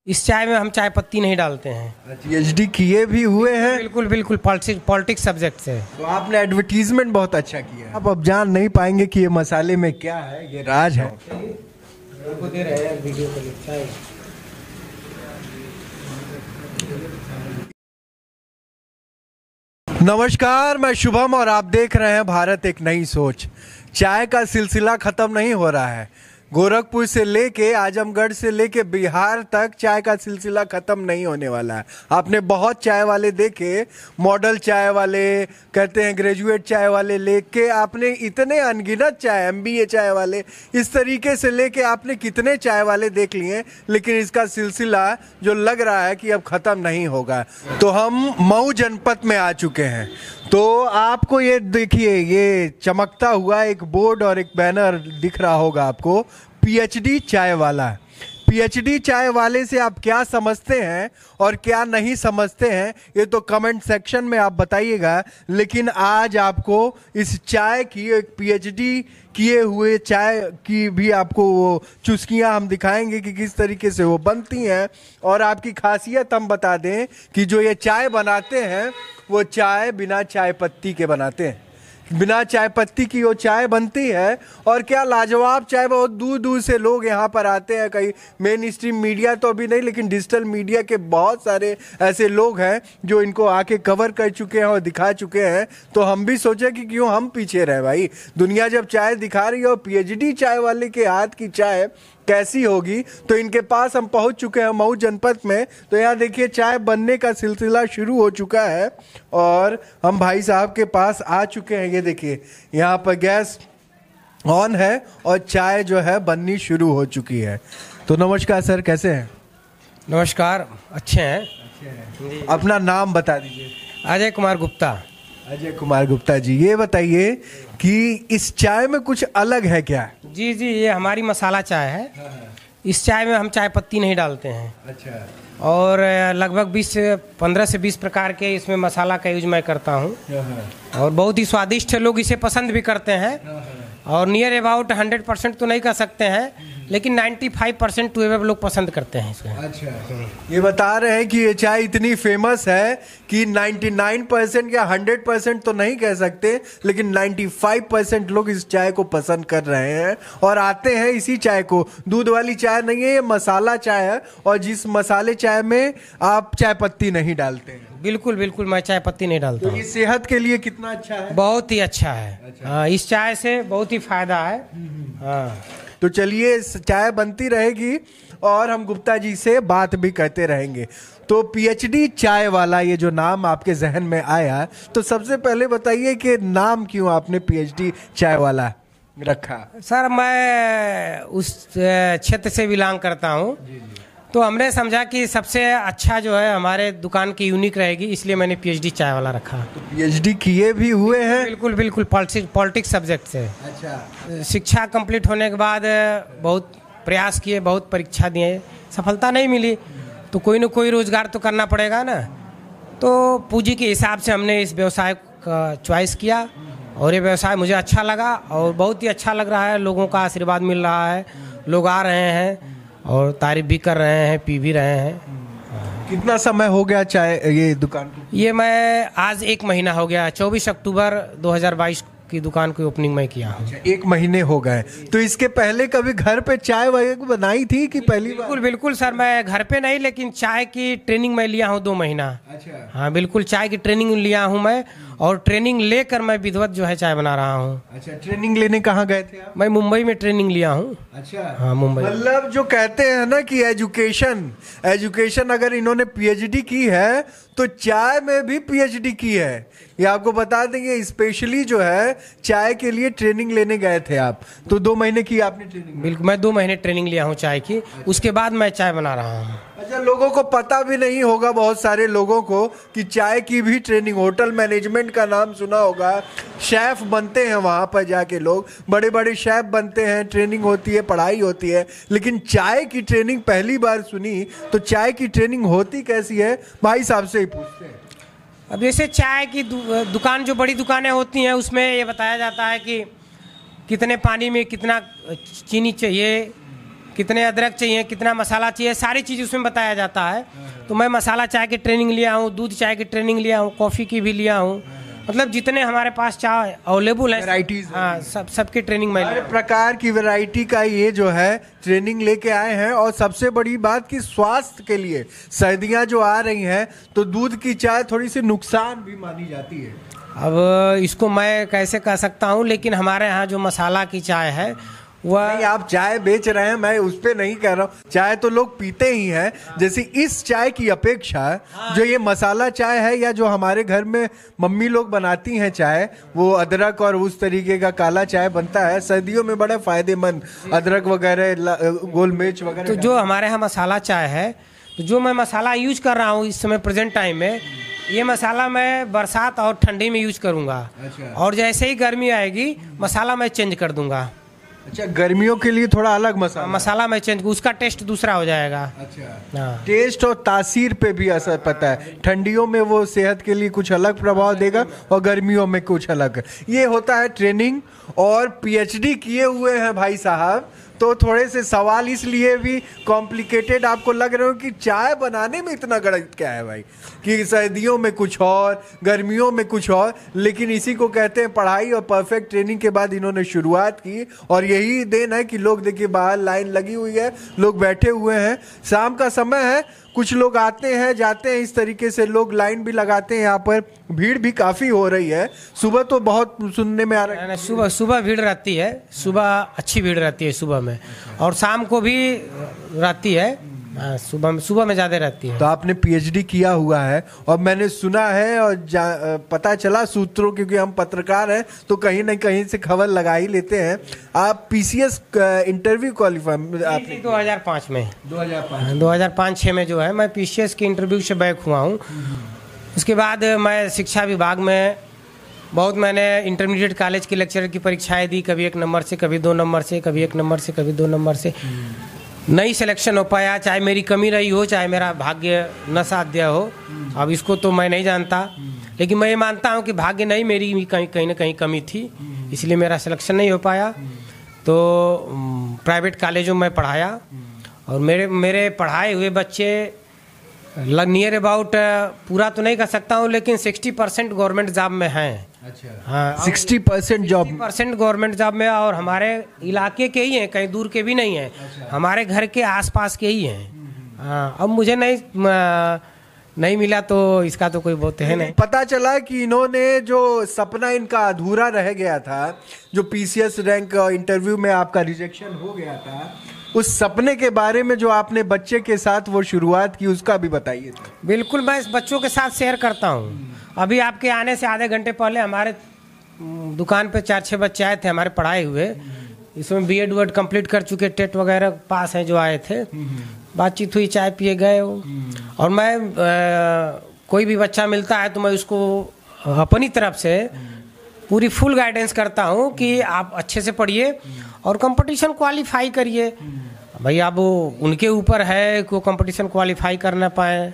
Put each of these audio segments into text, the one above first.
इस चाय में हम चाय पत्ती नहीं डालते हैं। पीएचडी किए भी हुए हैं? बिल्कुल बिल्कुल, पॉलिटिक्स सब्जेक्ट से। तो आपने एडवर्टीजमेंट बहुत अच्छा किया। आप अब जान नहीं पाएंगे कि ये मसाले में क्या है, ये राज है। दे रहे हैं वीडियो को चाय। नमस्कार, मैं शुभम और आप देख रहे हैं भारत एक नई सोच। चाय का सिलसिला खत्म नहीं हो रहा है। गोरखपुर से लेके आजमगढ़ से लेके बिहार तक चाय का सिलसिला खत्म नहीं होने वाला है। आपने बहुत चाय वाले देखे, मॉडल चाय वाले, कहते हैं ग्रेजुएट चाय वाले, लेके आपने इतने अनगिनत चाय, एमबीए चाय वाले, इस तरीके से लेके आपने कितने चाय वाले देख लिए, लेकिन इसका सिलसिला जो लग रहा है कि अब खत्म नहीं होगा। तो हम मऊ जनपद में आ चुके हैं। तो आपको ये देखिए, ये चमकता हुआ एक बोर्ड और एक बैनर दिख रहा होगा आपको, पीएचडी चाय वाला। पीएचडी चाय वाले से आप क्या समझते हैं और क्या नहीं समझते हैं, ये तो कमेंट सेक्शन में आप बताइएगा। लेकिन आज आपको इस चाय की, एक पीएचडी किए हुए चाय की भी आपको वो चुस्कियां हम दिखाएंगे कि किस तरीके से वो बनती हैं। और आपकी खासियत हम बता दें कि जो ये चाय बनाते हैं वो चाय बिना चाय पत्ती के बनाते हैं। बिना चाय पत्ती की वो चाय बनती है। और क्या लाजवाब चाय, बहुत दूर दूर से लोग यहाँ पर आते हैं। कई मेन स्ट्रीम मीडिया तो अभी नहीं, लेकिन डिजिटल मीडिया के बहुत सारे ऐसे लोग हैं जो इनको आके कवर कर चुके हैं और दिखा चुके हैं। तो हम भी सोचे कि क्यों हम पीछे रहे भाई। दुनिया जब चाय दिखा रही है और पीएचडी चाय वाले के हाथ की चाय कैसी होगी। तो इनके पास हम पहुंच चुके हैं मऊ जनपद में। तो यहाँ देखिए, चाय बनने का सिलसिला शुरू हो चुका है और हम भाई साहब के पास आ चुके हैं। ये देखिए, यहाँ पर गैस ऑन है और चाय जो है बननी शुरू हो चुकी है। तो नमस्कार सर, कैसे हैं? नमस्कार, अच्छे हैं। अपना नाम बता दीजिए। अजय कुमार गुप्ता। अजय कुमार गुप्ता जी, ये बताइए कि इस चाय में कुछ अलग है क्या? जी जी, ये हमारी मसाला चाय है। इस चाय में हम चाय पत्ती नहीं डालते हैं। अच्छा। और लगभग 15 से 20 प्रकार के इसमें मसाला का यूज मैं करता हूँ। और बहुत ही स्वादिष्ट लोग इसे पसंद भी करते हैं। और नियर अबाउट 100% तो नहीं कह सकते हैं, लेकिन 95% टू एबव लोग पसंद करते हैं इसको। अच्छा। ये बता रहे हैं कि ये चाय इतनी फेमस है कि 99% या 100% तो नहीं कह सकते, लेकिन 95% लोग इस चाय को पसंद कर रहे हैं और आते हैं इसी चाय को। दूध वाली चाय नहीं है, ये मसाला चाय है। और जिस मसाले चाय में आप चाय पत्ती नहीं डालते हैं। बिल्कुल बिल्कुल, मैं चाय पत्ती नहीं डालता तो हूँ। ये सेहत के लिए कितना अच्छा है? बहुत ही अच्छा है। अच्छा। हाँ, इस चाय से बहुत ही फायदा है। हाँ, तो चलिए, चाय बनती रहेगी और हम गुप्ता जी से बात भी करते रहेंगे। तो पीएचडी चाय वाला ये जो नाम आपके जहन में आया, तो सबसे पहले बताइए कि नाम क्यों आपने पीएचडी चाय वाला रखा? सर मैं उस क्षेत्र से बिलोंग करता हूँ। तो हमने समझा कि सबसे अच्छा जो है हमारे दुकान की यूनिक रहेगी, इसलिए मैंने पीएचडी चाय वाला रखा। तो पीएचडी किए भी हुए हैं? बिल्कुल बिल्कुल, पॉलिटिक्स सब्जेक्ट से। अच्छा। शिक्षा कंप्लीट होने के बाद बहुत प्रयास किए, बहुत परीक्षा दिए, सफलता नहीं मिली। तो कोई ना कोई रोजगार तो करना पड़ेगा ना। तो पूंजी के हिसाब से हमने इस व्यवसाय का चॉइस किया और ये व्यवसाय मुझे अच्छा लगा और बहुत ही अच्छा लग रहा है। लोगों का आशीर्वाद मिल रहा है, लोग आ रहे हैं और तारीफ भी कर रहे हैं, पी भी रहे हैं। कितना समय हो गया चाय ये दुकान को? ये मैं आज 1 महीना हो गया। 24 अक्टूबर 2022 की दुकान की ओपनिंग मैं किया हूँ। 1 महीने हो गए। तो इसके पहले कभी घर पे चाय वगैरह बनाई थी कि पहली बार? बिल्कुल बिल्कुल सर, मैं घर पे नहीं, लेकिन चाय की ट्रेनिंग मैं लिया हूँ 2 महीना। अच्छा। हाँ बिल्कुल, चाय की ट्रेनिंग लिया हूँ मैं और ट्रेनिंग लेकर मैं विधिवत जो है चाय बना रहा हूँ। अच्छा, ट्रेनिंग लेने कहाँ गए थे आप? मैं मुंबई में ट्रेनिंग लिया हूँ। अच्छा। हाँ, मुंबई। मतलब जो कहते हैं ना कि एजुकेशन अगर इन्होंने पीएचडी की है तो चाय में भी पीएचडी की है। ये आपको बता देंगे, स्पेशली जो है चाय के लिए ट्रेनिंग लेने गए थे आप। तो 2 महीने की आपने ट्रेनिंग? बिल्कुल, मैं 2 महीने ट्रेनिंग लिया हूँ चाय की, उसके बाद मैं चाय बना रहा हूँ। अच्छा, लोगों को पता भी नहीं होगा, बहुत सारे लोगों को, कि चाय की भी ट्रेनिंग, होटल मैनेजमेंट का नाम सुना होगा, शेफ बनते हैं वहाँ पर जाके लोग, बड़े बड़े शेफ बनते हैं, ट्रेनिंग होती है, पढ़ाई होती है, लेकिन चाय की ट्रेनिंग पहली बार सुनी। तो चाय की ट्रेनिंग होती कैसी है, भाई साहब से ही पूछते हैं। अब जैसे चाय की दुकान, जो बड़ी दुकानें होती हैं, उसमें ये बताया जाता है कि कितने पानी में कितना चीनी चाहिए, कितने अदरक चाहिए, कितना मसाला चाहिए, सारी चीज़ उसमें बताया जाता है। तो मैं मसाला चाय की ट्रेनिंग लिया हूँ, दूध चाय की ट्रेनिंग लिया हूँ, कॉफ़ी की भी लिया हूँ। मतलब जितने हमारे पास चाय अवेलेबल है, वैराइटीज, हाँ, सबकी ट्रेनिंग मैं हर प्रकार की वैरायटी का ये जो है ट्रेनिंग लेके आए हैं। और सबसे बड़ी बात कि स्वास्थ्य के लिए सर्दियां जो आ रही हैं तो दूध की चाय थोड़ी सी नुकसान भी मानी जाती है। अब इसको मैं कैसे कह सकता हूँ, लेकिन हमारे यहाँ जो मसाला की चाय है वह, नहीं, आप चाय बेच रहे हैं, मैं उस पे नहीं कह रहा हूँ, चाय तो लोग पीते ही हैं। जैसे इस चाय की अपेक्षा जो ये मसाला चाय है या जो हमारे घर में मम्मी लोग बनाती हैं चाय, वो अदरक और उस तरीके का काला चाय बनता है, सर्दियों में बड़ा फायदेमंद, अदरक वगैरह, गोल मिर्च वगैरह। तो जो हमारे यहाँ मसाला चाय है, तो जो मैं मसाला यूज कर रहा हूँ इस समय प्रेजेंट टाइम में, ये मसाला मैं बरसात और ठंडी में यूज करूँगा। अच्छा। और जैसे ही गर्मी आएगी मसाला मैं चेंज कर दूंगा। अच्छा, गर्मियों के लिए थोड़ा अलग मसाला मैं चेंज, उसका टेस्ट दूसरा हो जाएगा। अच्छा, हाँ। टेस्ट और तासीर पे भी असर पता है। ठंडियों में वो सेहत के लिए कुछ अलग प्रभाव देगा और गर्मियों में कुछ अलग। ये होता है ट्रेनिंग। और पीएचडी किए हुए हैं भाई साहब, तो थोड़े से सवाल इसलिए भी कॉम्प्लिकेटेड आपको लग रहे हो कि चाय बनाने में इतना गणित क्या है भाई, कि सर्दियों में कुछ और, गर्मियों में कुछ और। लेकिन इसी को कहते हैं पढ़ाई और परफेक्ट ट्रेनिंग के बाद इन्होंने शुरुआत की। और यही देन है कि लोग देखिए बाहर लाइन लगी हुई है, लोग बैठे हुए हैं, शाम का समय है, कुछ लोग आते हैं जाते हैं, इस तरीके से लोग लाइन भी लगाते हैं। यहाँ पर भीड़ भी काफ़ी हो रही है। सुबह तो बहुत सुनने में आ रहा है, सुबह भीड़ रहती है, सुबह अच्छी भीड़ रहती है सुबह में, और शाम को भी रहती है। सुबह में ज़्यादा रहती है। तो आपने पीएचडी किया हुआ है और मैंने सुना है और पता चला सूत्रों, क्योंकि हम पत्रकार हैं तो कहीं ना कहीं से खबर लगा ही लेते हैं। आप पीसीएस इंटरव्यू क्वालिफाई आपने 2005 में 2005-06 में जो है मैं पीसीएस के इंटरव्यू से बैक हुआ हूँ। उसके बाद मैं शिक्षा विभाग में बहुत, मैंने इंटरमीडिएट कॉलेज के लेक्चरर की परीक्षाएं दी, कभी 1 नंबर से, कभी 2 नंबर से, कभी 1 नंबर से, कभी 2 नंबर से। नहीं सिलेक्शन हो पाया, चाहे मेरी कमी रही हो, चाहे मेरा भाग्य न साथ दिया हो। अब इसको तो मैं नहीं जानता, लेकिन मैं ये मानता हूँ कि भाग्य नहीं, मेरी भी कहीं ना कहीं कमी थी, इसलिए मेरा सिलेक्शन नहीं हो पाया। तो प्राइवेट कॉलेजों में पढ़ाया और मेरे पढ़ाए हुए बच्चे नियर अबाउट, पूरा तो नहीं कर सकता हूँ, लेकिन 60% गवर्नमेंट जॉब में हैं। अच्छा, हाँ, 60% जॉब, 60% गवर्नमेंट जॉब में, और हमारे इलाके के ही हैं, कहीं दूर के भी नहीं हैं। अच्छा। हमारे घर के आसपास के ही हैं। हाँ, अब मुझे नहीं मिला तो इसका तो कोई बहुत है नहीं। पता चला कि इन्होंने जो सपना इनका अधूरा रह गया था, जो पीसीएस रैंक इंटरव्यू में आपका रिजेक्शन हो गया था, उस सपने के बारे में जो आपने बच्चे के साथ वो शुरुआत की, उसका भी बताइए। बिल्कुल, मैं इस बच्चों के साथ शेयर करता हूँ। अभी आपके आने से आधे घंटे पहले हमारे दुकान पे 4-6 बच्चे आए थे हमारे पढ़ाए हुए, इसमें बीएड वर्ड कंप्लीट कर चुके, टेट वगैरह पास हैं, जो आए थे। बातचीत हुई, चाय पिए गए वो। और मैं कोई भी बच्चा मिलता है तो मैं उसको अपनी तरफ से पूरी फुल गाइडेंस करता हूँ कि आप अच्छे से पढ़िए और कंपटीशन क्वालिफाई करिए। भाई अब उनके ऊपर है कि वो कंपटीशन क्वालिफाई कर ना पाए।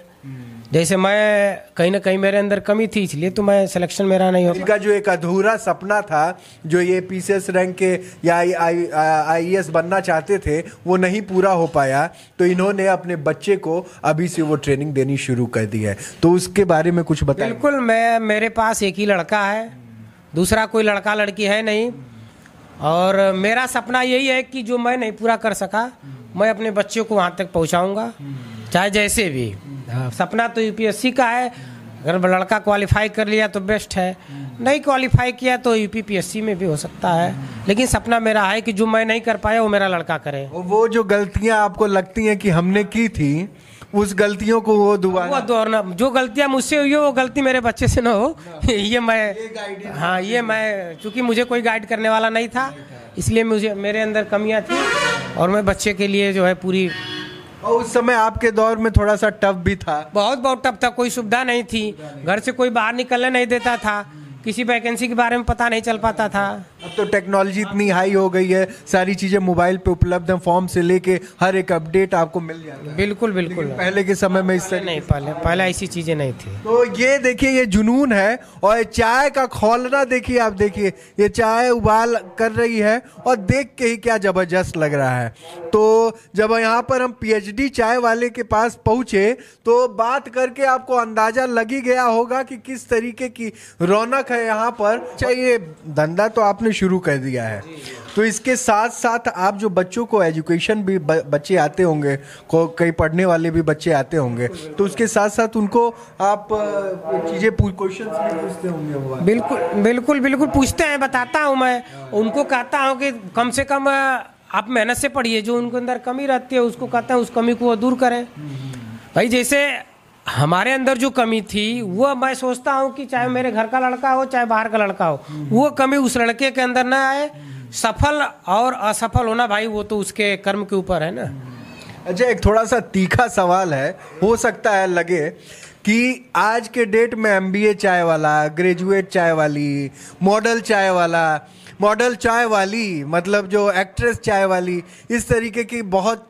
जैसे मैं कहीं ना कहीं मेरे अंदर कमी थी, इसलिए तो मैं सिलेक्शन मेरा नहीं हो पाया। इनका जो एक अधूरा सपना था, जो ये पीसीएस रैंक के या आईएएस बनना चाहते थे, वो नहीं पूरा हो पाया, तो इन्होंने अपने बच्चे को अभी से वो ट्रेनिंग देनी शुरू कर दी है। तो उसके बारे में कुछ बताइए। बिल्कुल, मेरे पास एक ही लड़का है, दूसरा कोई लड़का लड़की है नहीं। और मेरा सपना यही है कि जो मैं नहीं पूरा कर सका, मैं अपने बच्चों को वहाँ तक पहुँचाऊँगा, चाहे जैसे भी। सपना तो यूपीएससी का है, अगर लड़का क्वालिफाई कर लिया तो बेस्ट है, नहीं क्वालिफाई किया तो यूपीपीएससी में भी हो सकता है। लेकिन सपना मेरा है कि जो मैं नहीं कर पाया वो मेरा लड़का करे। वो जो गलतियां आपको लगती हैं कि हमने की थी, उस गलतियों को वो दोबारा, जो गलतियां मुझसे हुई वो गलती मेरे बच्चे से ना हो। ये मैं चूंकि मुझे कोई गाइड करने वाला नहीं था, इसलिए मेरे अंदर कमियां थी और मैं बच्चे के लिए जो है पूरी। और उस समय आपके दौर में थोड़ा सा टफ भी था, बहुत टफ था। कोई सुविधा नहीं थी, घर से कोई बाहर निकलने नहीं देता था, किसी वैकेंसी के बारे में पता नहीं चल पाता था। अब तो टेक्नोलॉजी इतनी हाई हो गई है, सारी चीजें मोबाइल पे उपलब्ध हैं, फॉर्म से लेके हर एक अपडेट आपको मिल जाता है। बिल्कुल पहले के समय में इससे नहीं, पहले ऐसी चीजें नहीं थी। तो ये देखिए, ये जुनून है। और चाय का खौलना देखिए, आप देखिए, ये चाय उबाल कर रही है और देख के ही क्या जबरदस्त लग रहा है। तो जब यहाँ पर हम पीएचडी चाय वाले के पास पहुंचे तो बात करके आपको अंदाजा लग ही गया होगा कि किस तरीके की रौनक है यहाँ पर। ये धंधा तो आपने शुरू कर दिया है, तो इसके साथ साथ आप जो बच्चों को एजुकेशन भी बच्चे आते होंगे, कई पढ़ने वाले भी बच्चे आते होंगे, तो उसके साथ साथ उनको आप चीजें क्वेश्चन भी पूछते होंगे? बिल्कुल बिल्कुल बिल्कुल पूछते हैं, बताता हूँ मैं उनको, कहता हूँ कि कम से कम आप मेहनत से पढ़िए, जो उनके अंदर कमी रहती है उसको कहते हैं उस कमी को वो दूर करें। भाई जैसे हमारे अंदर जो कमी थी वो मैं सोचता हूँ कि चाहे मेरे घर का लड़का हो चाहे बाहर का लड़का हो, वो कमी उस लड़के के अंदर ना आए। सफल और असफल होना भाई वो तो उसके कर्म के ऊपर है ना। अच्छा, एक थोड़ा सा तीखा सवाल है, हो सकता है लगे कि आज के डेट में एमबीए चाय वाला, ग्रेजुएट चाय वाली, मॉडल चाय वाली मतलब जो एक्ट्रेस चाय वाली, इस तरीके की बहुत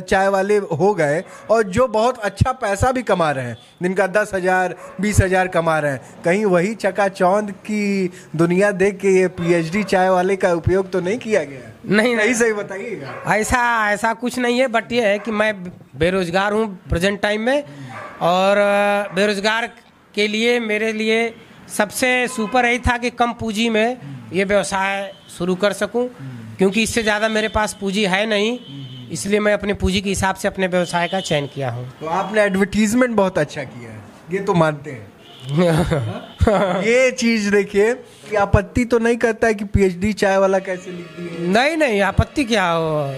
चाय वाले हो गए और जो बहुत अच्छा पैसा भी कमा रहे हैं, जिनका 10,000 20,000 कमा रहे हैं। कहीं वही चकाचौंध की दुनिया देख के ये पीएचडी चाय वाले का उपयोग तो नहीं किया गया? नहीं सही बताइएगा। ऐसा कुछ नहीं है, बट ये है कि मैं बेरोजगार हूँ प्रेजेंट टाइम में, और बेरोजगार के लिए मेरे लिए सबसे सुपर यही था कि कम पूंजी में ये व्यवसाय शुरू कर सकूं, क्योंकि इससे ज़्यादा मेरे पास पूंजी है नहीं, इसलिए मैं अपनी पूंजी के हिसाब से अपने व्यवसाय का चयन किया हूं। तो आपने एडवर्टीजमेंट बहुत अच्छा किया है, ये तो मानते हैं। ये चीज देखिए, आपत्ति तो नहीं करता है कि पीएचडी चाय वाला कैसे लिख दिए? नहीं, आपत्ति क्या हो,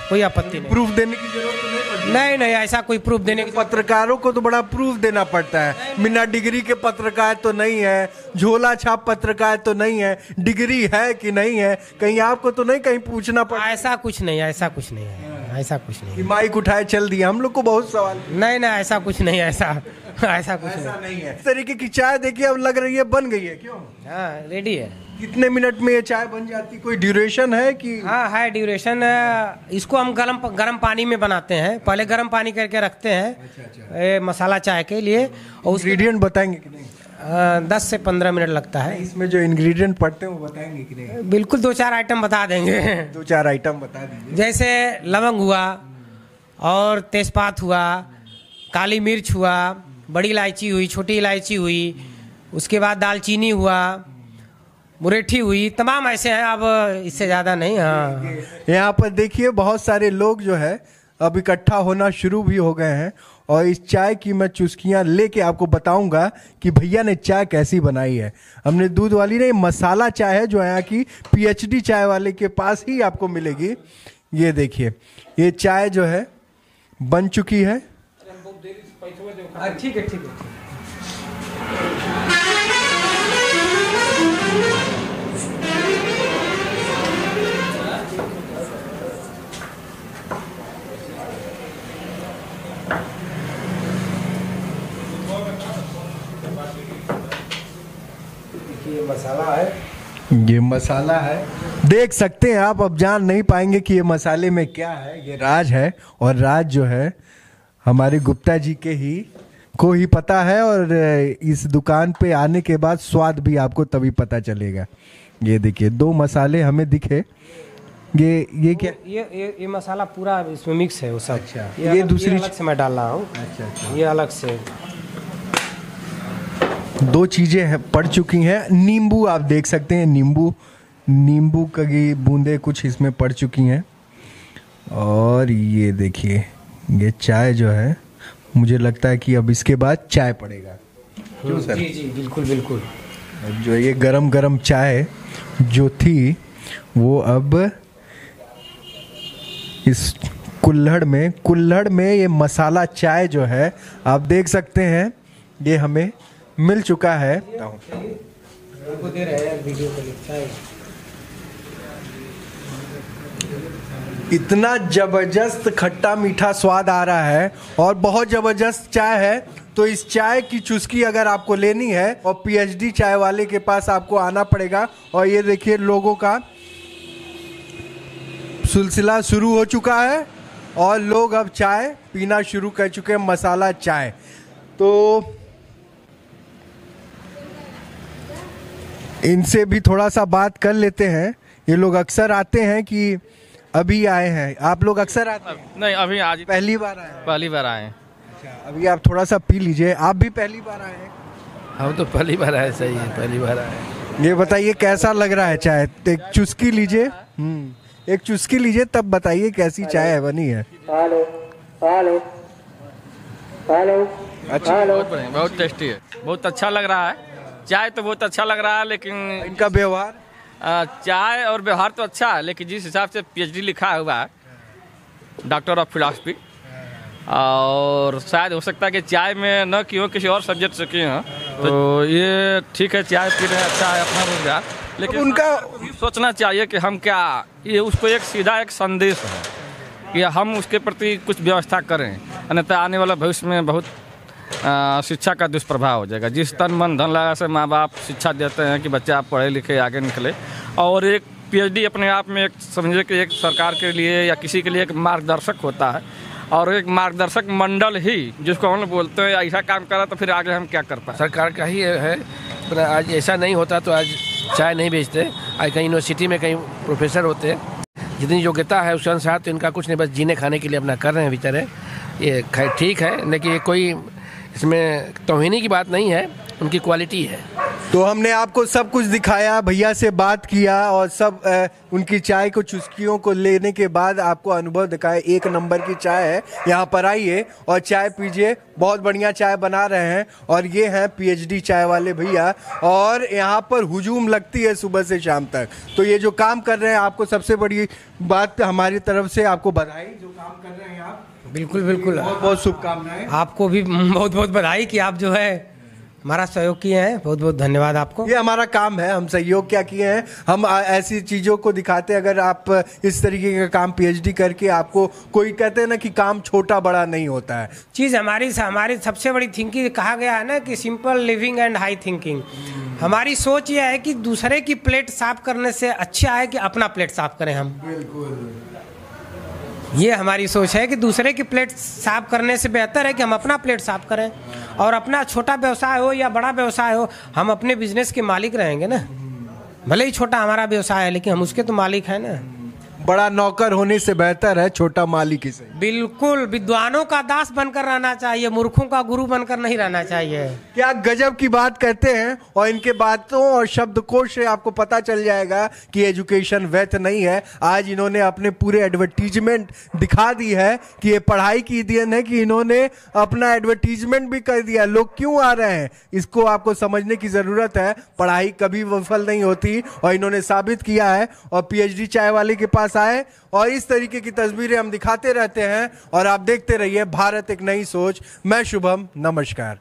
कोई आपत्ति नहीं। प्रूफ देने की जरूरत तो नहीं पड़ती? नहीं, ऐसा कोई प्रूफ देने की। पत्रकारों को तो बड़ा प्रूफ देना पड़ता है। बिना डिग्री के पत्रकार तो नहीं है, झोला छाप पत्रकार तो नहीं है, डिग्री है कि नहीं है, कहीं आपको तो नहीं कहीं पूछना पड़ा? ऐसा कुछ नहीं है। कि माइक उठाए चल दिया, हम लोग को बहुत सवाल। नहीं, ऐसा कुछ नहीं है, ऐसा कुछ नहीं है। इस तरीके की चाय देखिए अब लग रही है बन गई है, क्यों? हाँ, रेडी है। कितने मिनट में ये चाय बन जाती? कोई ड्यूरेशन है कि? हाँ है ड्यूरेशन। इसको हम गरम पानी में बनाते हैं, पहले गरम पानी करके रखते हैं। अच्छा। मसाला चाय के लिए। और इंग्रेडिएंट बताएंगे कि नहीं? 10 से 15 मिनट लगता है। इसमें जो इंग्रेडिएंट पड़ते हैं वो बताएंगे कि नहीं? बिल्कुल, 2-4 आइटम बता देंगे। 2-4 आइटम बता दीजिए। जैसे लवंग हुआ, और तेजपात हुआ, काली मिर्च हुआ, बड़ी इलायची हुई, छोटी इलायची हुई, उसके बाद दालचीनी हुआ, मुरेठी हुई, तमाम ऐसे हैं, अब इससे ज़्यादा नहीं। हाँ, यहाँ पर देखिए बहुत सारे लोग जो है अब इकट्ठा होना शुरू भी हो गए हैं, और इस चाय की मैं चुस्कियाँ लेके आपको बताऊंगा कि भैया ने चाय कैसी बनाई है। हमने दूध वाली नहीं, मसाला चाय है जो यहाँ की पीएचडी चाय वाले के पास ही आपको मिलेगी। ये देखिए, ये चाय जो है बन चुकी है। ठीक है। ये मसाला है, देख सकते हैं आप। अब जान नहीं पाएंगे कि ये मसाले में क्या है। ये राज है, और राज जो है हमारे गुप्ता जी के ही को ही पता है, और इस दुकान पे आने के बाद स्वाद भी आपको तभी पता चलेगा। ये देखिए 2 मसाले हमें दिखे। ये क्या? ये मसाला पूरा इसमें मिक्स है वो सब। अच्छा, ये दूसरी अलग से मैं डाल रहा हूँ। अच्छा, ये अलग से 2 चीजें पड़ चुकी हैं। नींबू आप देख सकते हैं, नींबू की बूंदे कुछ इसमें पड़ चुकी हैं। और ये देखिए, ये चाय जो है मुझे लगता है कि अब इसके बाद चाय पड़ेगा। क्यों सर? जी बिल्कुल। जो ये गरम चाय जो थी वो अब इस कुल्हड़ में ये मसाला चाय जो है आप देख सकते हैं, ये हमें मिल चुका है। इतना जबरदस्त खट्टा मीठा स्वाद आ रहा है और बहुत जबरदस्त चाय है। तो इस चाय की चुस्की अगर आपको लेनी है और पीएचडी चाय वाले के पास आपको आना पड़ेगा। और ये देखिए लोगों का सिलसिला शुरू हो चुका है और लोग अब चाय पीना शुरू कर चुके हैं, मसाला चाय। तो इनसे भी थोड़ा सा बात कर लेते हैं। ये लोग अक्सर आते हैं कि अभी आए हैं? आप लोग अक्सर आते हैं? नहीं, अभी आज पहली बार आए हैं? पहली बार आए हैं। अच्छा, अभी आप थोड़ा सा पी लीजिए। आप भी पहली बार आए हैं? हम तो पहली बार आए। सही है, पहली बार आए। ये बताइए कैसा लग रहा है चाय? एक चुस्की लीजिए। एक चुस्की लीजिए तब बताइए कैसी चाय बनी है। अच्छा, बहुत बढ़िया, बहुत टेस्टी है, बहुत अच्छा लग रहा है। चाय तो बहुत अच्छा लग रहा है, लेकिन इनका व्यवहार, चाय और व्यवहार तो अच्छा है, लेकिन जिस हिसाब से पीएचडी लिखा हुआ है, डॉक्टर ऑफ फिलॉसफी, और शायद हो सकता है कि चाय में न कि हो किसी और सब्जेक्ट से किए हैं, तो ये ठीक है, चाय पी रहे हैं, अच्छा है अपना रोजगार, लेकिन उनका ये सोचना चाहिए कि हम क्या, ये उसको एक सीधा एक संदेश है कि हम उसके प्रति कुछ व्यवस्था करें, अन्यथा आने वाला भविष्य में बहुत शिक्षा का दुष्प्रभाव हो जाएगा। जिस तन मन धन लगा से माँ बाप शिक्षा देते हैं कि बच्चा आप पढ़े लिखे आगे निकले, और एक पीएचडी अपने आप में एक समझे कि एक सरकार के लिए या किसी के लिए एक मार्गदर्शक होता है, और एक मार्गदर्शक मंडल ही जिसको हम बोलते हैं ऐसा काम करा तो फिर आगे हम क्या कर पाए। सरकार का ही है, पर आज ऐसा नहीं होता तो आज चाय नहीं बेचते। आज कहीं यूनिवर्सिटी में कहीं प्रोफेसर होते हैं, जितनी योग्यता है उसके अनुसार तो इनका कुछ नहीं, बस जीने खाने के लिए अपना कर रहे हैं बेचारे। ये खैर ठीक है, लेकिन ये कोई इसमें तौहीनी की बात नहीं है, उनकी क्वालिटी है। तो हमने आपको सब कुछ दिखाया, भैया से बात किया और सब उनकी चाय को चुस्कियों को लेने के बाद आपको अनुभव दिखाया। एक नंबर की चाय है, यहाँ पर आइए और चाय पीजिए। बहुत बढ़िया चाय बना रहे हैं और ये हैं पीएचडी चाय वाले भैया, और यहाँ पर हुजूम लगती है सुबह से शाम तक। तो ये जो काम कर रहे हैं, आपको सबसे बड़ी बात हमारी तरफ से आपको बधाई, जो काम कर रहे हैं आप। बिल्कुल बिल्कुल, बहुत बहुत शुभकामनाएं। आपको भी बहुत बहुत बधाई कि आप जो है हमारा सहयोग किए हैं। बहुत बहुत धन्यवाद आपको। ये हमारा काम है, हम सहयोग क्या किए हैं, हम ऐसी चीज़ों को दिखाते हैं। अगर आप इस तरीके का काम पीएचडी करके, आपको कोई कहते हैं ना कि काम छोटा बड़ा नहीं होता है। चीज़ हमारी सबसे बड़ी थिंकिंग, कहा गया है ना कि simple living and high thinking. हमारी सोच ये है कि दूसरे की प्लेट साफ करने से अच्छा है कि अपना प्लेट साफ करें हम। बिल्कुल, ये हमारी सोच है कि दूसरे की प्लेट साफ करने से बेहतर है कि हम अपना प्लेट साफ करें, और अपना छोटा व्यवसाय हो या बड़ा व्यवसाय हो, हम अपने बिजनेस के मालिक रहेंगे ना। भले ही छोटा हमारा व्यवसाय है, लेकिन हम उसके तो मालिक हैं ना। बड़ा नौकर होने से बेहतर है छोटा मालिक ही सही। बिल्कुल, विद्वानों का दास बनकर रहना चाहिए, मूर्खों का गुरु बनकर नहीं रहना चाहिए। क्या गजब की बात कहते हैं, और इनके बातों और शब्दकोश से आपको पता चल जाएगा कि एजुकेशन व्यर्थ नहीं है। आज इन्होंने अपने पूरे एडवर्टीजमेंट दिखा दी है कि ये पढ़ाई की देन है, कि इन्होंने अपना एडवर्टीजमेंट भी कर दिया। लोग क्यों आ रहे हैं, इसको आपको समझने की जरूरत है। पढ़ाई कभी विफल नहीं होती, और इन्होंने साबित किया है। और पीएचडी चाय वाले के पास आए, और इस तरीके की तस्वीरें हम दिखाते रहते हैं, और आप देखते रहिए भारत एक नई सोच। मैं शुभम, नमस्कार।